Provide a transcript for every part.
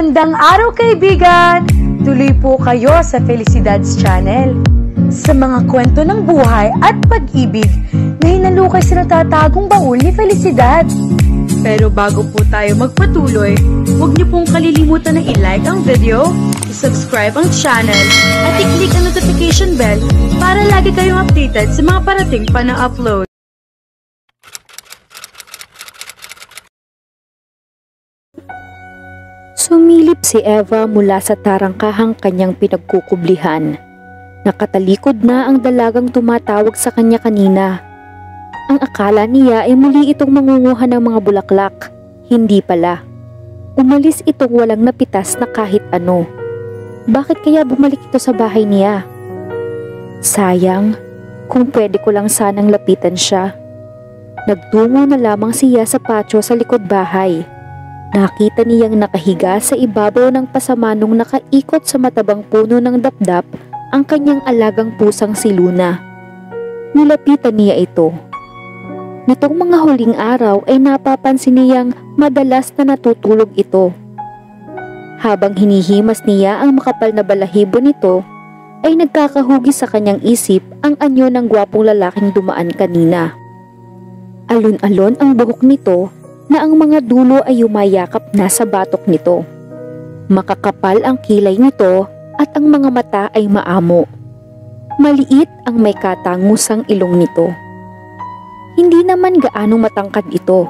Magandang araw kaibigan! Tuloy po kayo sa Felicidad's Channel. Sa mga kwento ng buhay at pag-ibig na hinalukay sa natatagong baul ni Felicidad. Pero bago po tayo magpatuloy, huwag niyo pong kalilimutan na i-like ang video, i-subscribe ang channel, at i-click ang notification bell para lagi kayong updated sa mga parating pa na upload. Sumilip si Eva mula sa tarangkahang kanyang pinagkukublihan. Nakatalikod na ang dalagang tumatawag sa kanya kanina. Ang akala niya ay muli itong mangunguha ng mga bulaklak. Hindi pala. Umalis itong walang napitas na kahit ano. Bakit kaya bumalik ito sa bahay niya? Sayang, kung pwede ko lang sanang lapitan siya. Nagtungo na lamang siya sa patio sa likod bahay. Nakita niyang nakahiga sa ibabaw ng pasamanong nakaikot sa matabang puno ng dapdap ang kanyang alagang pusang si Luna. Nilapitan niya ito. Nitong mga huling araw ay napapansin niyang madalas na natutulog ito. Habang hinihimas niya ang makapal na balahibo nito, ay nagkakahugis sa kanyang isip ang anyo ng gwapong lalaking dumaan kanina. Alon-alon ang buhok nito na ang mga dulo ay umayakap na sa batok nito. Makakapal ang kilay nito at ang mga mata ay maamo. Maliit ang may katangusang ilong nito. Hindi naman gaanong matangkad ito.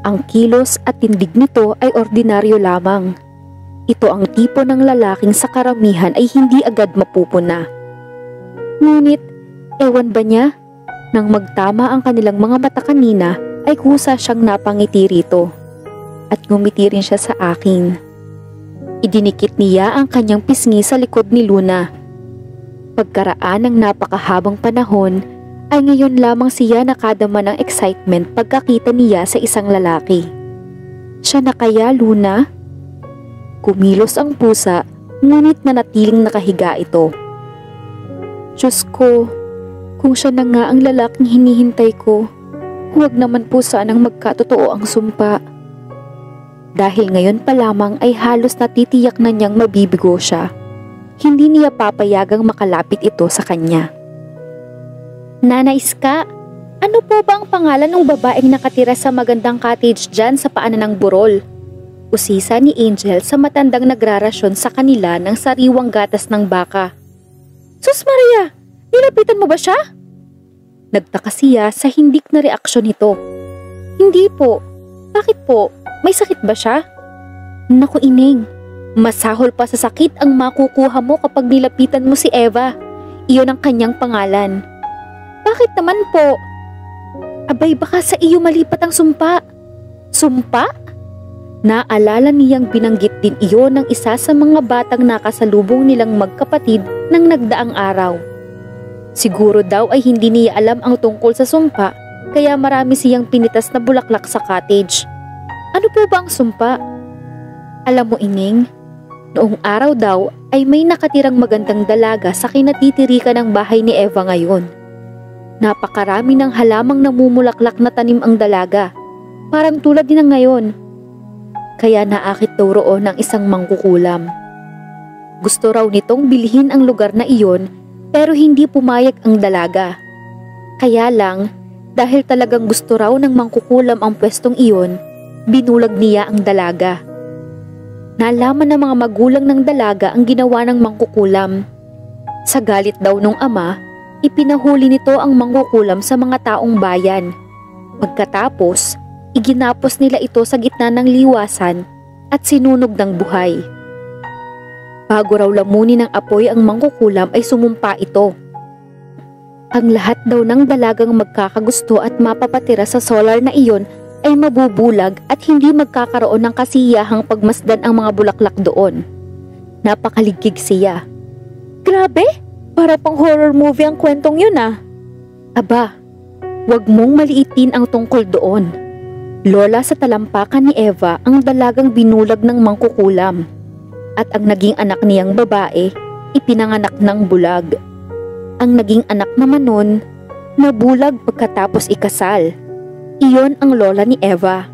Ang kilos at tindig nito ay ordinaryo lamang. Ito ang tipo ng lalaking sa karamihan ay hindi agad mapupuna. Ngunit, ewan ba niya? Nang magtama ang kanilang mga mata kanina, ay kusa siyang napangiti rito. At ngumiti rin siya sa akin. Idinikit niya ang kanyang pisngi sa likod ni Luna. Pagkaraan ng napakahabang panahon, ay ngayon lamang siya nakadama ng excitement pagkakita niya sa isang lalaki. Siya na kaya, Luna? Kumilos ang pusa, ngunit nanatiling nakahiga ito. Diyos ko, kung siya na nga ang lalaking hinihintay ko, huwag naman po sanang magkatotoo ang sumpa. Dahil ngayon pa lamang ay halos natitiyak na niyang mabibigo siya. Hindi niya papayagang makalapit ito sa kanya. Nanay Iska, ano po ba ang pangalan ng babaeng nakatira sa magandang cottage dyan sa paanan ng burol? Usisa ni Angel sa matandang nagrarasyon sa kanila ng sariwang gatas ng baka. Sus Maria, nilapitan mo ba siya? Nagtaka siya sa hindik na reaksyon nito. Hindi po. Bakit po? May sakit ba siya? Naku Ining, masahol pa sa sakit ang makukuha mo kapag nilapitan mo si Eva. Iyon ang kanyang pangalan. Bakit naman po? Abay baka sa iyo malipat ang sumpa. Sumpa? Naalala niyang binanggit din iyon ng isa sa mga batang nakasalubong nilang magkapatid ng nagdaang araw. Siguro daw ay hindi niya alam ang tungkol sa sumpa, kaya marami siyang pinitas na bulaklak sa cottage. Ano po ba ang sumpa? Alam mo Ining, noong araw daw ay may nakatirang magandang dalaga sa kinatitirikan ng bahay ni Eva ngayon. Napakarami ng halamang namumulaklak na tanim ang dalaga, parang tulad din ng ngayon. Kaya naakit daw roon ng isang mangkukulam. Gusto raw nitong bilhin ang lugar na iyon, pero hindi pumayag ang dalaga. Kaya lang, dahil talagang gusto raw ng mangkukulam ang pwestong iyon, binulag niya ang dalaga. Nalaman ng mga magulang ng dalaga ang ginawa ng mangkukulam. Sa galit daw nung ama, ipinahuli nito ang mangkukulam sa mga taong bayan. Pagkatapos, iginapos nila ito sa gitna ng liwasan at sinunog ng buhay. Bago raw lamunin ng apoy ang mangkukulam ay sumumpa ito. Ang lahat daw ng dalagang magkakagusto at mapapatira sa solar na iyon ay mabubulag at hindi magkakaroon ng kasiyahang pagmasdan ang mga bulaklak doon. Napakaligig siya. Grabe! Para pang horror movie ang kwentong yun ah. Aba, wag mong maliitin ang tungkol doon. Lola sa talampakan ni Eva ang dalagang binulag ng mangkukulam. At ang naging anak niyang babae, ipinanganak ng bulag. Ang naging anak naman nun, nabulag pagkatapos ikasal. Iyon ang lola ni Eva.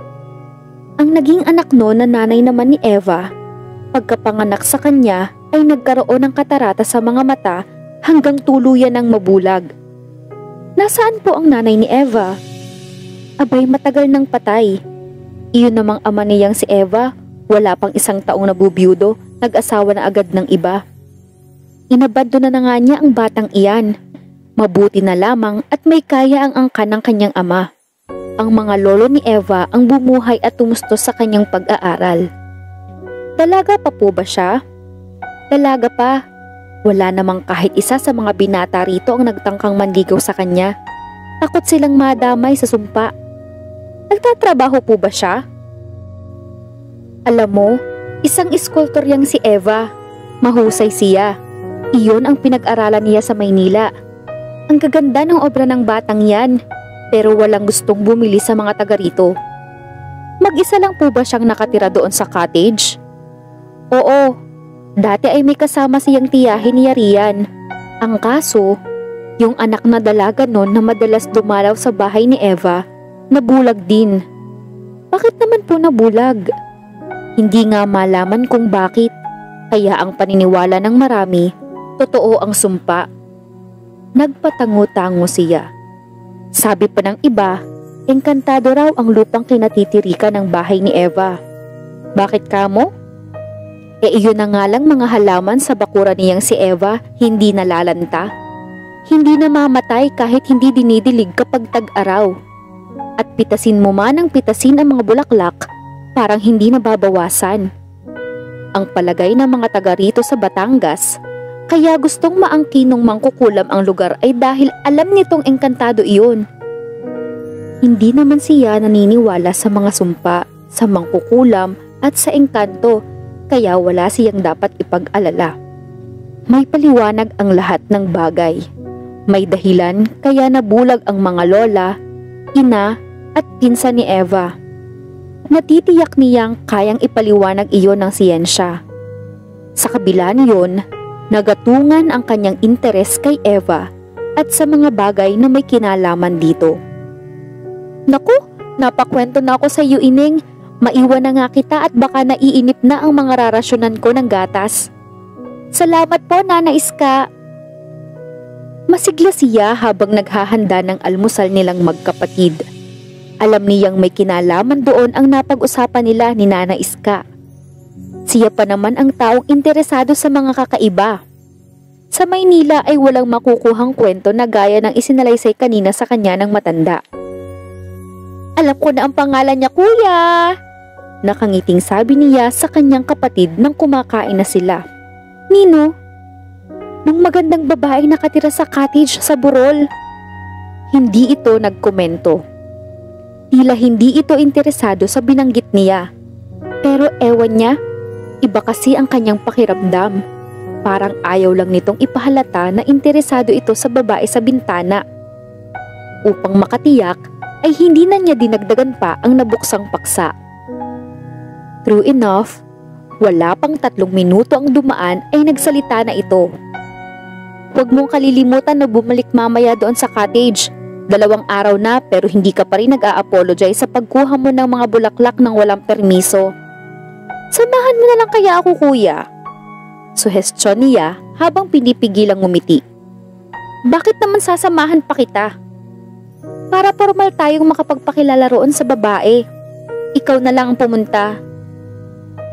Ang naging anak noon na nanay naman ni Eva, pagkapanganak sa kanya ay nagkaroon ng katarata sa mga mata hanggang tuluyan ng mabulag. Nasaan po ang nanay ni Eva? Abay, matagal nang patay. Iyon namang ama niyang si Eva, wala pang 1 taong nabubiyudo, nag-asawa na agad ng iba. Inabandona na nga niya ang batang iyan. Mabuti na lamang at may kaya ang angkan ng kanyang ama. Ang mga lolo ni Eva ang bumuhay at tumustos sa kanyang pag-aaral. Dalaga pa po ba siya? Dalaga pa. Wala namang kahit isa sa mga binata rito ang nagtangkang manligaw sa kanya. Takot silang madamay sa sumpa. Nagtatrabaho po ba siya? Alam mo, isang iskultor yang si Eva. Mahusay siya. Iyon ang pinag-aralan niya sa Maynila. Ang gaganda ng obra ng batang yan, pero walang gustong bumili sa mga taga rito. Mag-isa lang po ba siyang nakatira doon sa cottage? Oo, dati ay may kasama siyang tiyahin ni Rian. Ang kaso, yung anak na dalaga noon na madalas dumalaw sa bahay ni Eva, nabulag din. Bakit naman po nabulag? Hindi nga malaman kung bakit, kaya ang paniniwala ng marami, totoo ang sumpa. Nagpatango-tango siya. Sabi pa ng iba, engkantado raw ang lupang kinatitirikan ng bahay ni Eva. Bakit kamo? Iyon na nga lang mga halaman sa bakuran niyang si Eva hindi nalalanta. Hindi namamatay kahit hindi dinidilig kapag tag-araw. At pitasin mo man ang pitasin ang mga bulaklak, parang hindi nababawasan. Ang palagay ng mga taga rito sa Batangas, kaya gustong maangkinong mangkukulam ang lugar ay dahil alam nitong engkantado iyon. Hindi naman siya naniniwala sa mga sumpa, sa mangkukulam at sa engkanto, kaya wala siyang dapat ipag-alala. May paliwanag ang lahat ng bagay. May dahilan kaya nabulag ang mga lola, ina at pinsan ni Eva. Natitiyak niyang kayang ipaliwanag iyon ng siyensya. Sa kabila niyon, nagatungan ang kanyang interes kay Eva at sa mga bagay na may kinalaman dito. Naku, napakwento na ako sa iyo, Ining. Maiwan na nga kita at baka naiinip na ang mga rarasyonan ko ng gatas. Salamat po, Nana Iska. Masigla siya habang naghahanda ng almusal nilang magkapatid. Alam niyang may kinalaman doon ang napag-usapan nila ni Nana Iska. Siya pa naman ang taong interesado sa mga kakaiba. Sa Maynila ay walang makukuhang kwento na gaya ng isinalaysay kanina sa kanya ng matanda. Alam ko na ang pangalan niya, kuya! Nakangiting sabi niya sa kanyang kapatid nang kumakain na sila. Nino? Nung magandang babaeng nakatira sa cottage sa Burol. Hindi ito nagkomento. Tila hindi ito interesado sa binanggit niya. Pero ewan niya, iba kasi ang kanyang pakiramdam. Parang ayaw lang nitong ipahalata na interesado ito sa babae sa bintana. Upang makatiyak, ay hindi na niya dinagdagan pa ang nabuksang paksa. True enough, wala pang 3 minuto ang dumaan ay nagsalita na ito. Huwag mong kalilimutan na bumalik mamaya doon sa cottage. 2 araw na pero hindi ka pa rin nag-a-apologize sa pagkuha mo ng mga bulaklak ng walang permiso. Samahan mo na lang kaya ako, kuya? Suhestyon niya habang pinipigilang ngumiti. Bakit naman sasamahan pa kita? Para formal tayong makapagpakilala roon sa babae. Ikaw na lang ang pumunta.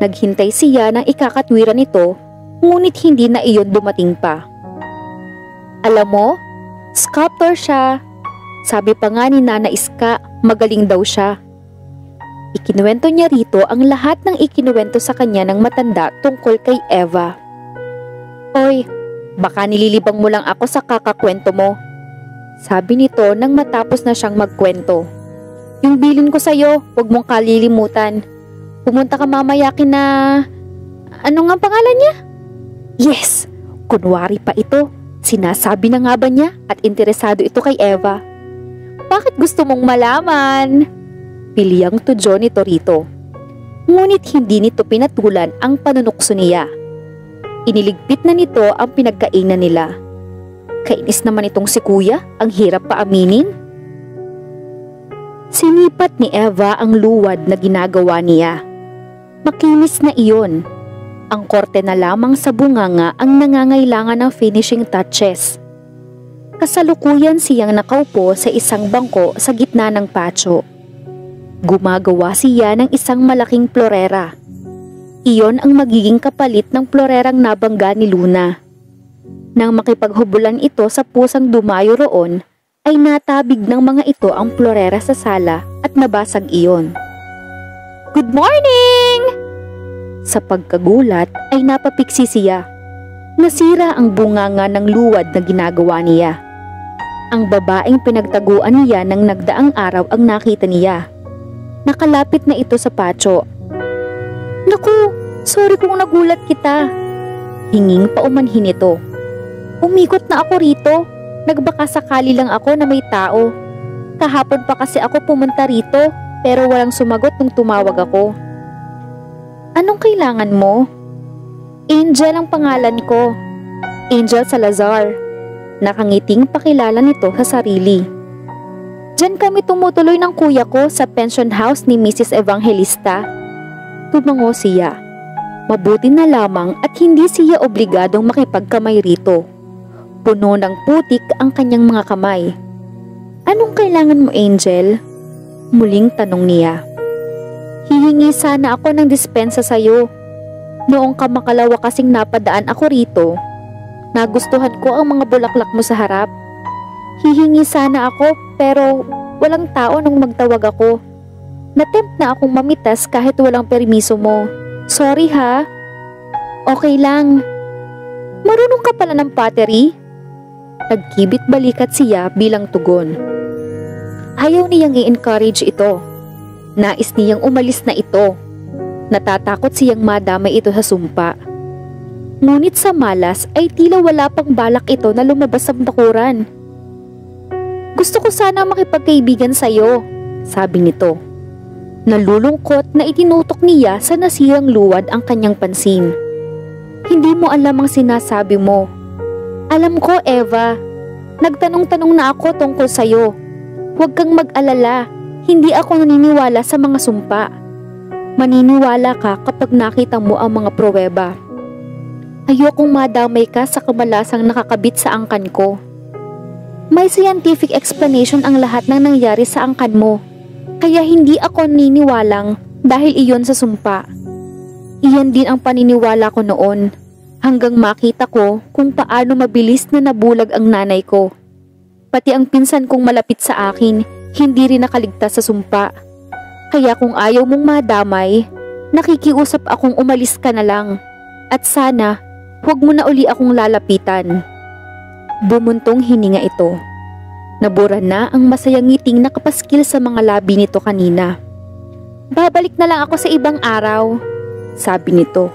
Naghintay siya ng ikakatwiran nito, ngunit hindi na iyon dumating pa. Alam mo, sculptor siya. Sabi pa nga ni Nana Iska, magaling daw siya. Ikinuwento niya rito ang lahat ng ikinuwento sa kanya ng matanda tungkol kay Eva. Oy, baka nililibang mo lang ako sa kakakwento mo. Sabi nito nang matapos na siyang magkwento. Yung bilin ko sa'yo, huwag mong kalilimutan. Pumunta ka mamaya kina... Ano nga pangalan niya? Yes! Kunwari pa ito. Sinasabi na nga ba niya at interesado ito kay Eva? Bakit gusto mong malaman? Piliyang tudyo nito rito. Ngunit hindi nito pinatulan ang panunukso niya. Iniligpit na nito ang pinagkainan nila. Kainis naman itong si kuya, ang hirap pa aminin. Sinipat ni Eva ang luwad na ginagawa niya. Makinis na iyon. Ang korte na lamang sa bunganga ang nangangailangan ng finishing touches. Kasalukuyan siyang nakaupo sa isang bangko sa gitna ng patio. Gumagawa siya ng isang malaking florera. Iyon ang magiging kapalit ng florerang nabangga ni Luna. Nang makipaghubulan ito sa pusang dumayo roon, ay natabig ng mga ito ang florera sa sala at nabasag iyon. "Good morning!" Sa pagkagulat ay napapiksi siya. Nasira ang bunganga ng luwad na ginagawa niya. Ang babaeng pinagtaguan niya ng nagdaang araw ang nakita niya. Nakalapit na ito sa patio. "Naku, sorry kung nagulat kita." Hinging paumanhin ito. "Umikot na ako rito. Nagbaka sakali lang ako na may tao. Kahapon pa kasi ako pumunta rito pero walang sumagot nung tumawag ako." "Anong kailangan mo?" "Angel ang pangalan ko. Angel Salazar." Nakangiting pakilala nito sa sarili. "Diyan kami tumutuloy ng kuya ko sa pension house ni Mrs. Evangelista." Tumango siya. Mabuti na lamang at hindi siya obligadong makipagkamay rito. Puno ng putik ang kanyang mga kamay. "Anong kailangan mo, Angel?" Muling tanong niya. "Hihingi sana ako ng dispensa sa'yo. Noong kamakalawa kasing napadaan ako rito, nagustuhan ko ang mga bulaklak mo sa harap. Hihingi sana ako pero walang tao nung magtawag ako. Natempt na akong mamitas kahit walang permiso mo. Sorry ha." "Okay lang. Marunong ka pala ng pottery?" Nagkibit balikat siya bilang tugon. Ayaw niyang i-encourage ito. Nais niyang umalis na ito. Natatakot siyang madamay ito sa sumpa. Ngunit sa malas ay tila wala pang balak ito na lumabas sa bakuran. "Gusto ko sana makipagkaibigan sa'yo," sabi nito. Nalulungkot na itinutok niya sa nasirang luwad ang kanyang pansin. "Hindi mo alam ang sinasabi mo." "Alam ko, Eva. Nagtanong-tanong na ako tungkol sa'yo. Huwag kang mag-alala. Hindi ako naniniwala sa mga sumpa. Maniniwala ka kapag nakita mo ang mga pruweba. Ayokong madamay ka sa kamalasang nakakabit sa angkan ko. May scientific explanation ang lahat ng nangyari sa angkan mo. Kaya hindi ako naniniwalang dahil iyon sa sumpa. Iyan din ang paniniwala ko noon. Hanggang makita ko kung paano mabilis na nabulag ang nanay ko. Pati ang pinsan kong malapit sa akin, hindi rin nakaligtas sa sumpa. Kaya kung ayaw mong madamay, nakikiusap akong umalis ka na lang. At sana, huwag mo na uli akong lalapitan." Bumuntong hininga ito. Nabura na ang masayang ngiting nakapaskil sa mga labi nito kanina. "Babalik na lang ako sa ibang araw," sabi nito.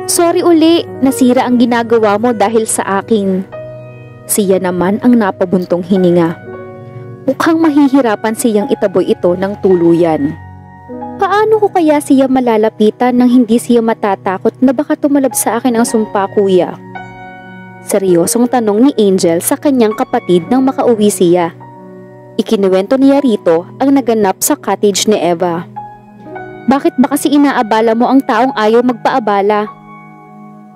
"Sorry uli, nasira ang ginagawa mo dahil sa akin." Siya naman ang napabuntong hininga. Mukhang mahihirapan siyang itaboy ito ng tuluyan. Paano ko kaya siya malalapitan nang hindi siya matatakot na baka tumalab sa akin ang sumpa, kuya? Seryosong tanong ni Angel sa kanyang kapatid nang makauwi siya. Ikinuwento niya rito ang naganap sa cottage ni Eva. "Bakit ba kasi inaabala mo ang taong ayaw magpaabala?"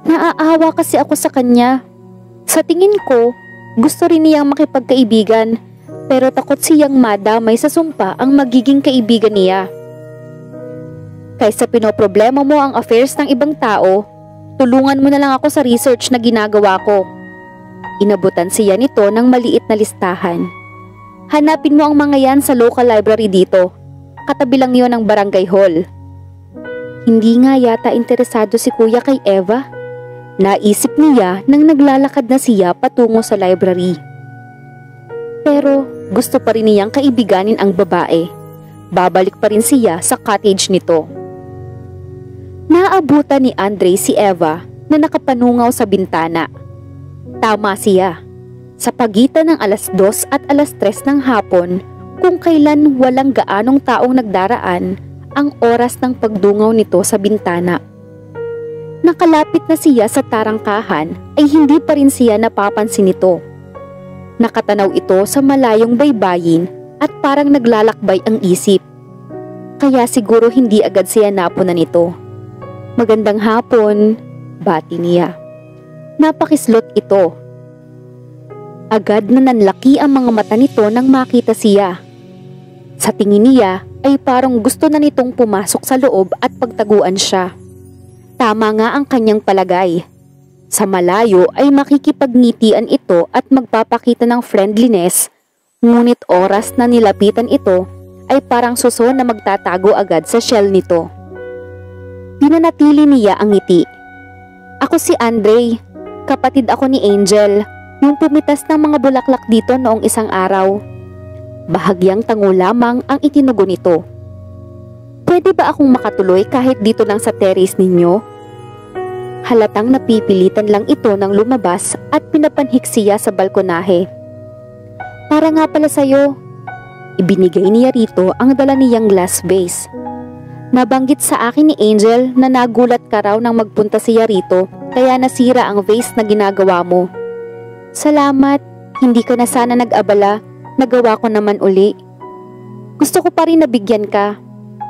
"Naaawa kasi ako sa kanya. Sa tingin ko, gusto rin niyang makipagkaibigan. Pero takot siyang madamay sa sumpa ang magiging kaibigan niya. Kaysa pinoproblema mo ang affairs ng ibang tao, tulungan mo na lang ako sa research na ginagawa ko." Inabutan siya nito ng maliit na listahan. "Hanapin mo ang mga yan sa local library dito. Katabi lang yon ng barangay hall." Hindi nga yata interesado si kuya kay Eva. Naisip niya nang naglalakad na siya patungo sa library. Pero gusto pa rin niyang kaibiganin ang babae. Babalik pa rin siya sa cottage nito. Naabutan ni Andre si Eva na nakapanungaw sa bintana. Tama siya. Sa pagitan ng alas 2 at alas 3 ng hapon, kung kailan walang gaanong taong nagdaraan, ang oras ng pagdungaw nito sa bintana. Nakalapit na siya sa tarangkahan ay hindi pa rin siya napapansin nito. Nakatanaw ito sa malayong baybayin at parang naglalakbay ang isip. Kaya siguro hindi agad siya napunan nito. Magandang hapon, bati niya. Napakislot ito. Agad na nanlaki ang mga mata nito nang makita siya. Sa tingin niya ay parang gusto na nitong pumasok sa loob at pagtaguan siya. Tama nga ang kanyang palagay. Sa malayo ay makikipagnitian ito at magpapakita ng friendliness, ngunit oras na nilapitan ito ay parang suso na magtatago agad sa shell nito. Pinanatili niya ang ngiti. Ako si Andre, kapatid ako ni Angel, yung pumitas ng mga bulaklak dito noong isang araw. Bahagyang tango lamang ang itinugo nito. Pwede ba akong makatuloy kahit dito lang sa terrace ninyo? Halatang napipilitan lang ito nang lumabas at pinapanhik siya sa balkonahe. Para nga pala sa'yo. Ibinigay niya rito ang dala niyang glass vase. Nabanggit sa akin ni Angel na nagulat ka raw nang magpunta siya rito kaya nasira ang vase na ginagawa mo. Salamat, hindi ka na sana nag-abala, nagawa ko naman uli. Gusto ko pa rin nabigyan ka.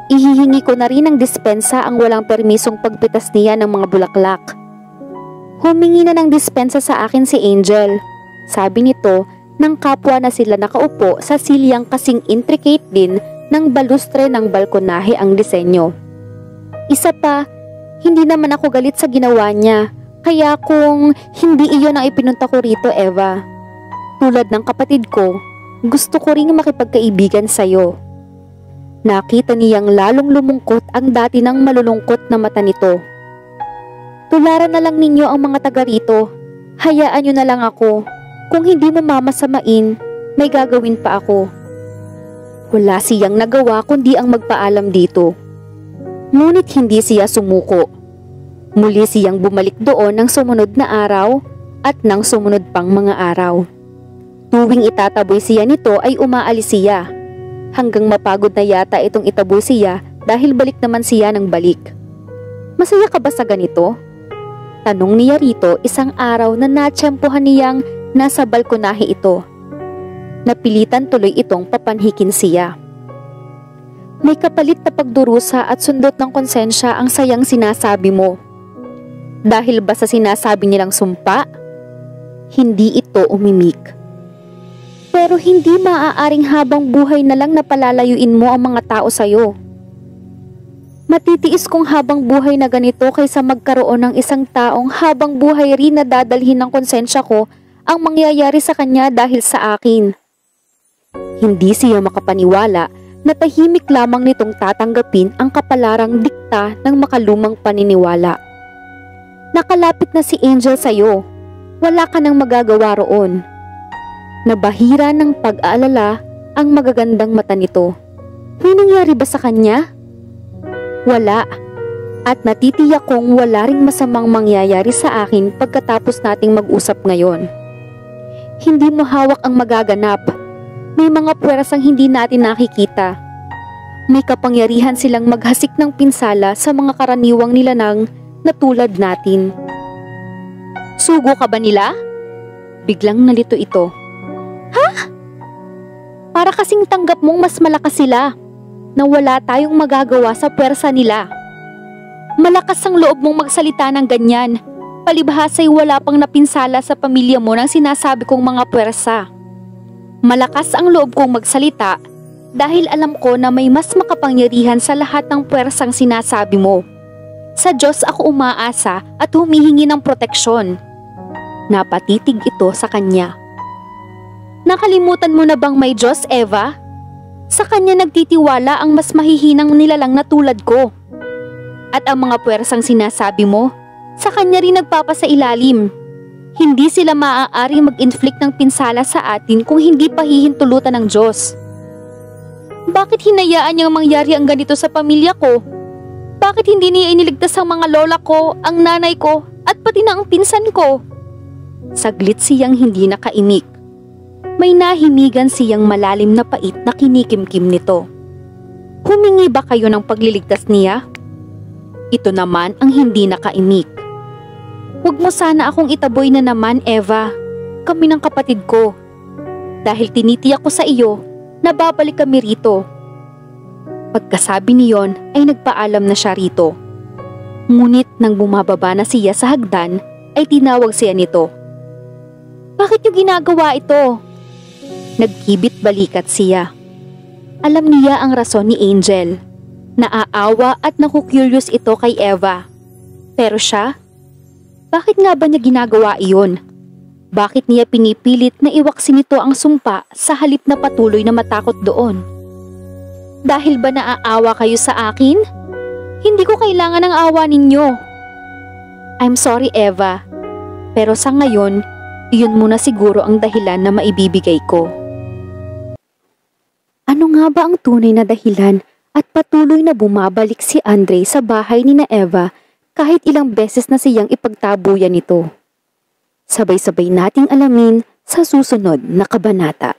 Ihihingi ko na rin ng dispensa ang walang permisong pagpitas niya ng mga bulaklak. Humingi na ng dispensa sa akin si Angel, sabi nito nang kapwa na sila nakaupo sa silyang kasing intricate din ng balustre ng balkonahe ang disenyo. Isa pa, hindi naman ako galit sa ginawa niya, kaya kung hindi iyon ang ipinunta ko rito, Eva. Tulad ng kapatid ko, gusto ko ring makipagkaibigan sa'yo. Nakita niyang lalong lumungkot ang dati ng malulungkot na mata nito. Tularan na lang ninyo ang mga taga rito. Hayaan niyo na lang ako. Kung hindi mo mamasamain, may gagawin pa ako. Wala siyang nagawa kundi ang magpaalam dito. Ngunit hindi siya sumuko. Muli siyang bumalik doon ng sumunod na araw at ng sumunod pang mga araw. Tuwing itataboy siya nito ay umaalis siya. Hanggang mapagod na yata itong itaboy siya dahil balik naman siya ng balik. Masaya ka ba sa ganito? Tanong niya rito isang araw na natsyempohan niyang nasa balkonahe ito. Napilitan tuloy itong papanhikin siya. May kapalit na pagdurusa at sundot ng konsensya ang sayang sinasabi mo. Dahil ba sa sinasabi nilang sumpa? Hindi ito umimik. Pero hindi maaaring habang buhay na lang napalalayuin mo ang mga tao sa'yo. Matitiis kong habang buhay na ganito kaysa magkaroon ng isang taong habang buhay rin na dadalhin ng konsensya ko ang mangyayari sa kanya dahil sa akin. Hindi siya makapaniwala na tahimik lamang nitong tatanggapin ang kapalarang dikta ng makalumang paniniwala. Nakalapit na si Angel sa'yo. Wala ka nang magagawa roon. Nabahira ng pag-aalala ang magagandang mata nito. May nangyari ba sa kanya? Wala. At natitiyak kong wala ring masamang mangyayari sa akin pagkatapos nating mag-usap ngayon. Hindi mo hawak ang magaganap. May mga puwersang hindi natin nakikita. May kapangyarihan silang maghasik ng pinsala sa mga karaniwang nilanang na tulad natin. Sugo ka ba nila? Biglang nalito ito. Ha? Para kasing tanggap mong mas malakas sila na wala tayong magagawa sa puwersa nila. Malakas ang loob mong magsalita ng ganyan. Palibhasa'y wala pang napinsala sa pamilya mo ng sinasabi kong mga puwersa. Malakas ang loob kong magsalita dahil alam ko na may mas makapangyarihan sa lahat ng puwersang sinasabi mo. Sa Diyos ako umaasa at humihingi ng proteksyon. Napatitig ito sa kanya. Nakalimutan mo na bang may Diyos, Eva? Sa kanya nagtitiwala ang mas mahihinang nilalang na tulad ko. At ang mga puwersang sinasabi mo, sa kanya rin nagpapasailalim. Hindi sila maaaring mag-inflict ng pinsala sa atin kung hindi pahihintulutan ng Diyos. Bakit hinayaan niyang mangyari ang ganito sa pamilya ko? Bakit hindi niya iniligtas ang mga lola ko, ang nanay ko, at pati na ang pinsan ko? Saglit siyang hindi nakaimik. May nahimigan siyang malalim na pait na kinikimkim nito. Humingi ba kayo ng pagliligtas niya? Ito naman ang hindi nakaimik. Huwag mo sana akong itaboy na naman, Eva. Kami ng kapatid ko. Dahil tinitiyak ko sa iyo, nababalik kami rito. Pagkasabi niyon ay nagpaalam na siya rito. Ngunit nang bumababa na siya sa hagdan, ay tinawag siya nito. Bakit niyo ginagawa ito? Nagkibit balikat siya. Alam niya ang rason ni Angel. Naaawa at naku-curious ito kay Eva. Pero siya? Bakit nga ba niya ginagawa iyon? Bakit niya pinipilit na iwaksin nito ang sumpa sa halip na patuloy na matakot doon? Dahil ba naaawa kayo sa akin? Hindi ko kailangan ng awa ninyo. I'm sorry, Eva. Pero sa ngayon, iyon muna siguro ang dahilan na maibibigay ko. Ano nga ba ang tunay na dahilan at patuloy na bumabalik si Andre sa bahay ni na Eva kahit ilang beses na siyang ipagtabuyan nito? Sabay-sabay nating alamin sa susunod na kabanata.